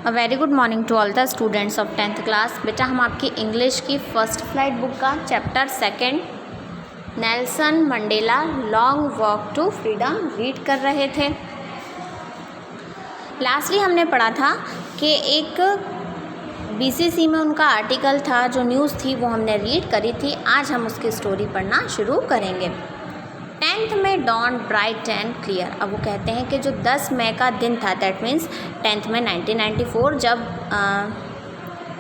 A very good morning to all the students of 10th class. बेटा हम आपकी English की फर्स्ट फ्लाइट बुक का chapter 2 Nelson Mandela Long Walk to Freedom read कर रहे थे। लास्टली हमने पढ़ा था कि एक बीसीसी में उनका आर्टिकल था, जो न्यूज़ थी वो हमने रीड करी थी। आज हम उसकी स्टोरी पढ़ना शुरू करेंगे। 10th में डॉन ब्राइट एंड क्लियर। अब वो कहते हैं कि जो 10 मई का दिन था, दैट मीन्स 10th में 1994 जब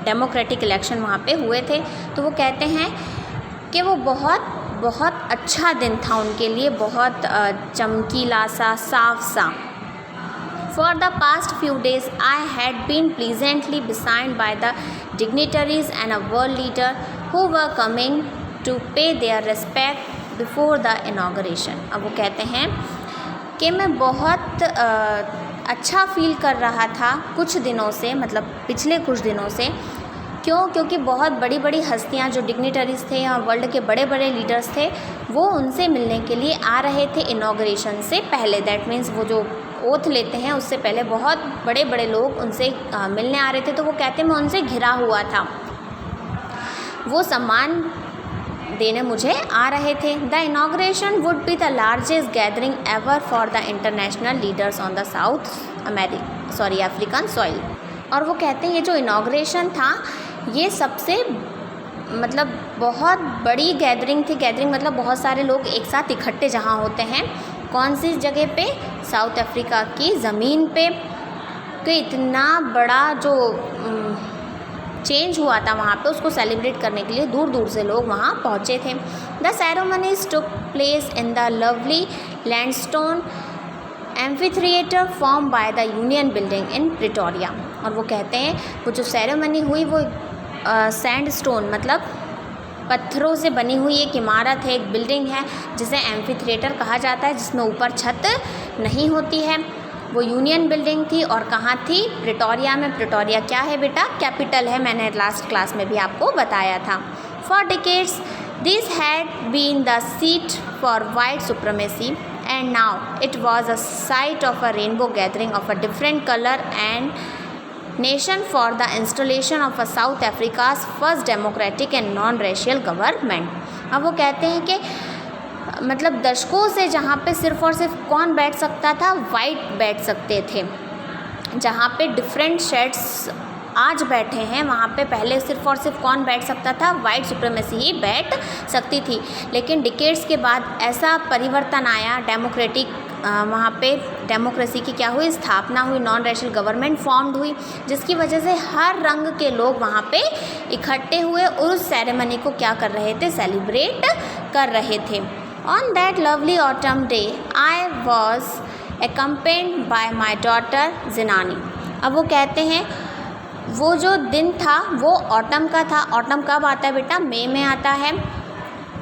डेमोक्रेटिक इलेक्शन वहाँ पे हुए थे, तो वो कहते हैं कि वो बहुत अच्छा दिन था उनके लिए, बहुत चमकीला सा, साफ सा। For the past few days, I had been pleasantly beset by the dignitaries and a world leader who were coming to pay their respect before the inauguration. अब वो कहते हैं कि मैं बहुत अच्छा फील कर रहा था कुछ दिनों से, मतलब पिछले कुछ दिनों से। क्योंकि बहुत बड़ी बड़ी हस्तियां जो डिग्निटरीज थे या वर्ल्ड के बड़े बड़े लीडर्स थे, वो उनसे मिलने के लिए आ रहे थे इनॉग्रेशन से पहले। दैट मीन्स वो जो ओथ लेते हैं उससे पहले बहुत बड़े बड़े लोग उनसे मिलने आ रहे थे। तो वो कहते हैं मैं उनसे घिरा हुआ था, वो सम्मान देने मुझे आ रहे थे। The inauguration would be the largest gathering ever for the international leaders on the African soil. और वो कहते हैं ये जो इनॉग्रेशन था, ये सबसे मतलब बहुत बड़ी गैदरिंग थी। गैदरिंग मतलब बहुत सारे लोग एक साथ इकट्ठे जहाँ होते हैं। कौन सी जगह पे? साउथ अफ्रीका की ज़मीन पे। तो इतना बड़ा जो चेंज हुआ था वहाँ पे, उसको सेलिब्रेट करने के लिए दूर दूर से लोग वहाँ पहुँचे थे। The ceremonies took place in the lovely Lansdowne amphitheatre form by the union building in Pretoria. और वो कहते हैं वो जो सेरेमनी हुई वो सैंडस्टोन मतलब पत्थरों से बनी हुई एक इमारत है, एक बिल्डिंग है जिसे एम्फीथिएटर कहा जाता है, जिसमें ऊपर छत नहीं होती है। वो यूनियन बिल्डिंग थी और कहाँ थी? प्रिटोरिया में। प्रिटोरिया क्या है बेटा? कैपिटल है, मैंने लास्ट क्लास में भी आपको बताया था। For decades this had been the seat for white supremacy and now it was a site of a rainbow gathering of a different colour and nation for the installation of a South Africa's first democratic and non racial government. अब वो कहते हैं कि मतलब दशकों से जहाँ पे सिर्फ़ और सिर्फ कौन बैठ सकता था? वाइट बैठ सकते थे। जहाँ पे डिफरेंट शेड्स आज बैठे हैं, वहाँ पे पहले सिर्फ़ और सिर्फ कौन बैठ सकता था? वाइट सुप्रीमेसी ही बैठ सकती थी। लेकिन डिकेड्स के बाद ऐसा परिवर्तन आया, डेमोक्रेटिक वहाँ पे डेमोक्रेसी की क्या हुई? स्थापना हुई, नॉन रेशियल गवर्नमेंट फॉर्म्ड हुई, जिसकी वजह से हर रंग के लोग वहाँ पे इकट्ठे हुए और उस सेरेमनी को क्या कर रहे थे? सेलिब्रेट कर रहे थे। On that lovely autumn day, I was accompanied by my daughter Zinani. अब वो कहते हैं वो जो दिन था वो ऑटम का था। ऑटम कब आता है बेटा? मई में आता है।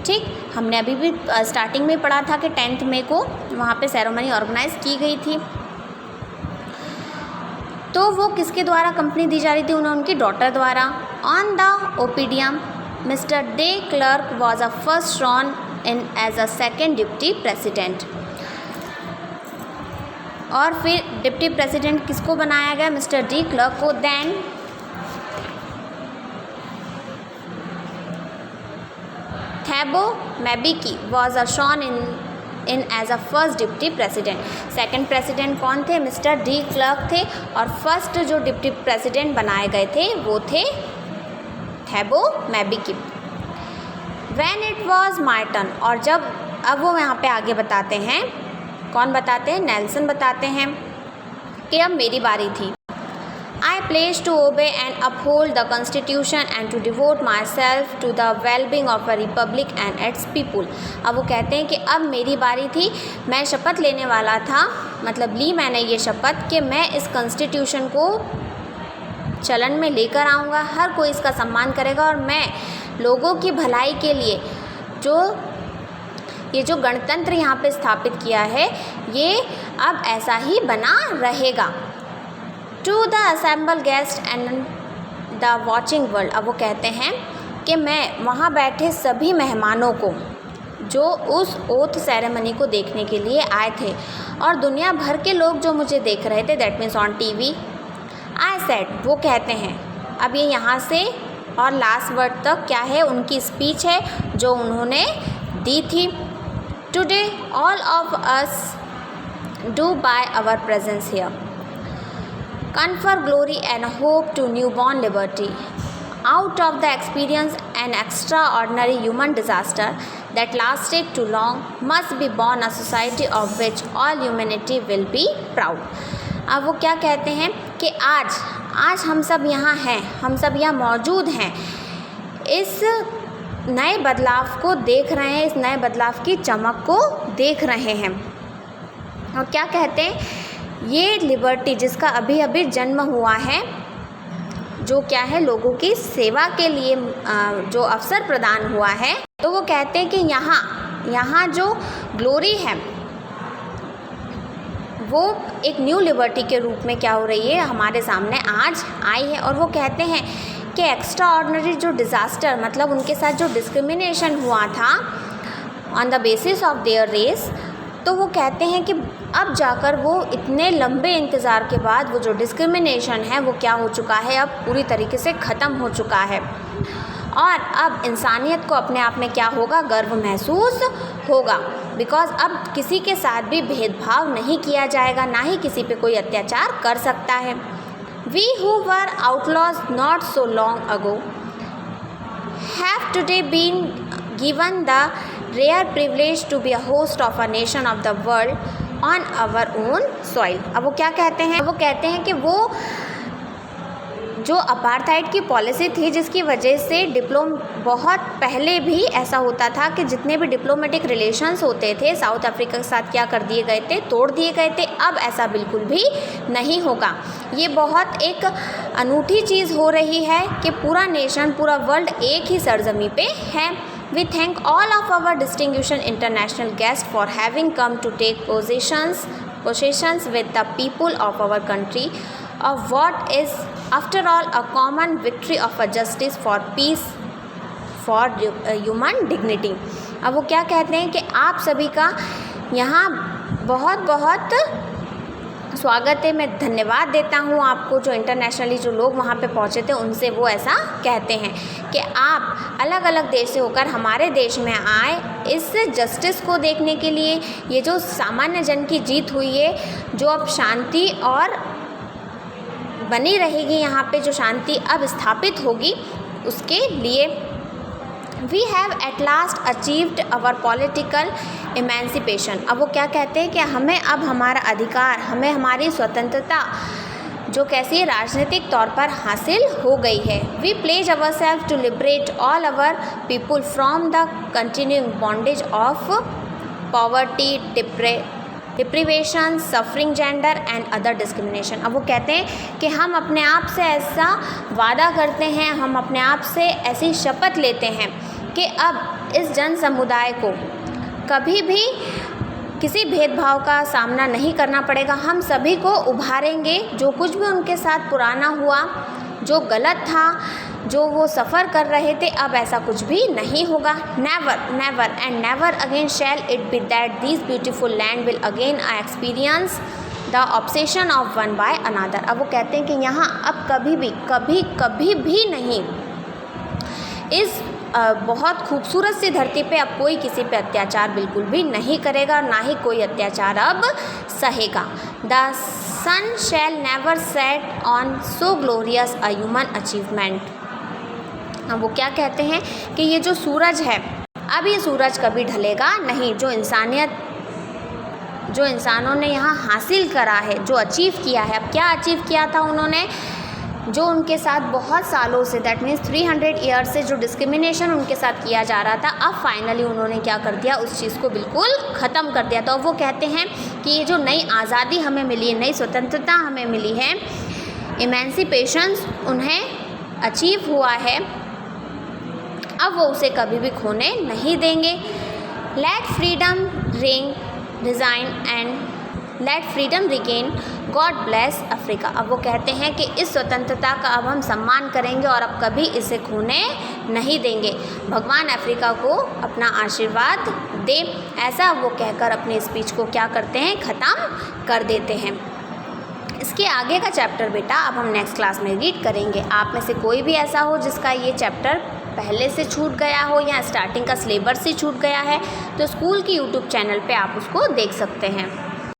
ठीक, हमने अभी भी स्टार्टिंग में पढ़ा था कि 10th मई को वहाँ पे सेरेमनी ऑर्गेनाइज की गई थी। तो वो किसके द्वारा कंपनी दी जा रही थी? उन्हें उनकी डॉटर द्वारा। On the podium mister de Klerk was a first sworn in as a second deputy president. और फिर डिप्टी प्रेसिडेंट किसको बनाया गया? मिस्टर डी क्लर्क को। Then Thabo Mbeki was a sworn in as a first deputy president. Second president कौन थे? Mister de clerk थे। और फर्स्ट जो डिप्टी प्रेसिडेंट बनाए गए थे वो थे थैबो मैबिकी। When it was my turn, और जब अब वो यहाँ पे आगे बताते हैं, कौन बताते हैं? नेल्सन बताते हैं कि अब मेरी बारी थी। I pledged to obey and uphold the Constitution and to devote myself to the well-being of a republic and its people. अब वो कहते हैं कि अब मेरी बारी थी, मैं शपथ लेने वाला था, मतलब ली मैंने ये शपथ कि मैं इस कॉन्स्टिट्यूशन को चलन में लेकर आऊँगा, हर कोई इसका सम्मान करेगा और मैं लोगों की भलाई के लिए ये जो गणतंत्र यहाँ पे स्थापित किया है, ये अब ऐसा ही बना रहेगा। To the assemble guest and the watching world. अब वो कहते हैं कि मैं वहाँ बैठे सभी मेहमानों को जो उस ओथ सेरेमनी को देखने के लिए आए थे और दुनिया भर के लोग जो मुझे देख रहे थे, that means on TV, I said, वो कहते हैं। अब ये यहाँ से और लास्ट वर्ड तक क्या है, उनकी स्पीच है जो उन्होंने दी थी। Today all of us do by our presence here confer glory and hope to newborn liberty. Out of the experience an extraordinary human disaster that lasted too long must be born a society of which all humanity will be proud. अब वो क्या कहते हैं कि आज हम सब यहाँ हैं, हम सब यहाँ मौजूद हैं, इस नए बदलाव को देख रहे हैं, इस नए बदलाव की चमक को देख रहे हैं। और क्या कहते हैं, ये लिबर्टी जिसका अभी अभी जन्म हुआ है, जो क्या है लोगों की सेवा के लिए जो अवसर प्रदान हुआ है, तो वो कहते हैं कि यहाँ जो ग्लोरी है वो एक न्यू लिबर्टी के रूप में क्या हो रही है, हमारे सामने आज आई है। और वो कहते हैं कि एक्स्ट्रा ऑर्डिनरी जो डिज़ास्टर, मतलब उनके साथ जो डिस्क्रिमिनेशन हुआ था on the basis of their race, तो वो कहते हैं कि अब जाकर वो इतने लंबे इंतज़ार के बाद वो जो डिस्क्रिमिनेशन है वो क्या हो चुका है, अब पूरी तरीके से ख़त्म हो चुका है। और अब इंसानियत को अपने आप में क्या होगा, गर्व महसूस होगा, बिकॉज़ अब किसी के साथ भी भेदभाव नहीं किया जाएगा, ना ही किसी पे कोई अत्याचार कर सकता है। We who were outlaws not so long ago have today been given the rare privilege to be a host of a nation of the world on our own soil. अब वो क्या कहते हैं, वो कहते हैं कि वो जो अपार्थाइड की पॉलिसी थी जिसकी वजह से बहुत पहले भी ऐसा होता था कि जितने भी डिप्लोमेटिक रिलेशंस होते थे साउथ अफ्रीका के साथ क्या कर दिए गए थे, तोड़ दिए गए थे। अब ऐसा बिल्कुल भी नहीं होगा। ये बहुत एक अनूठी चीज़ हो रही है कि पूरा नेशन, पूरा वर्ल्ड एक ही सरजमी पे है। We thank all of our distinguished international guests for having come to take possessions with the people of our country of what is after all a common victory of a justice for peace for human dignity. अब वो क्या कहते हैं कि आप सभी का यहाँ बहुत बहुत स्वागत है। मैं धन्यवाद देता हूँ आपको, जो इंटरनेशनली जो लोग वहाँ पे पहुँचे थे उनसे वो ऐसा कहते हैं कि आप अलग अलग देश से होकर हमारे देश में आए इस जस्टिस को देखने के लिए। ये जो सामान्य जन की जीत हुई है, जो अब शांति और बनी रहेगी, यहाँ पे जो शांति अब स्थापित होगी, उसके लिए we have at last achieved our political emancipation. अब वो क्या कहते हैं कि हमें अब हमारा अधिकार, हमें हमारी स्वतंत्रता जो कैसी राजनीतिक तौर पर हासिल हो गई है। We pledge our self to liberate all our people from the continuing bondage of poverty, deprivation, suffering, gender and other discrimination. अब वो कहते हैं कि हम अपने आप से ऐसा वादा करते हैं, हम अपने आप से ऐसी शपथ लेते हैं कि अब इस जन समुदाय को कभी भी किसी भेदभाव का सामना नहीं करना पड़ेगा। हम सभी को उभारेंगे, जो कुछ भी उनके साथ पुराना हुआ, जो गलत था, जो वो सफ़र कर रहे थे, अब ऐसा कुछ भी नहीं होगा। Never never and never again shall it be that this beautiful land will again I experience the obsession of one by another. अब वो कहते हैं कि यहाँ अब कभी भी नहीं, इस बहुत खूबसूरत सी धरती पे अब कोई किसी पे अत्याचार बिल्कुल भी नहीं करेगा, ना ही कोई अत्याचार अब सहेगा। The sun shall never set on so glorious a human achievement. अब वो क्या कहते हैं कि ये जो सूरज है, अब ये सूरज कभी ढलेगा नहीं। जो इंसानों ने यहाँ हासिल करा है, जो अचीव किया है, अब क्या अचीव किया था उन्होंने, जो उनके साथ बहुत सालों से, दैट मीन्स 300 ईयर्स से जो डिस्क्रिमिनेशन उनके साथ किया जा रहा था, अब फाइनली उन्होंने क्या कर दिया, उस चीज़ को बिल्कुल ख़त्म कर दिया। तो वो कहते हैं कि ये जो नई आज़ादी हमें मिली है, नई स्वतंत्रता हमें मिली है, इमेंसिपेशंस उन्हें अचीव हुआ है, अब वो उसे कभी भी खोने नहीं देंगे। Let freedom reign, God bless Africa. अब वो कहते हैं कि इस स्वतंत्रता का अब हम सम्मान करेंगे और अब कभी इसे खोने नहीं देंगे। भगवान अफ्रीका को अपना आशीर्वाद दे, ऐसा वो कहकर अपने स्पीच को क्या करते हैं, ख़त्म कर देते हैं। इसके आगे का चैप्टर बेटा अब हम नेक्स्ट क्लास में रीड करेंगे। आप में से कोई भी ऐसा हो जिसका ये चैप्टर पहले से छूट गया हो या स्टार्टिंग का सिलेबस से छूट गया है तो स्कूल की यूट्यूब चैनल पे आप उसको देख सकते हैं।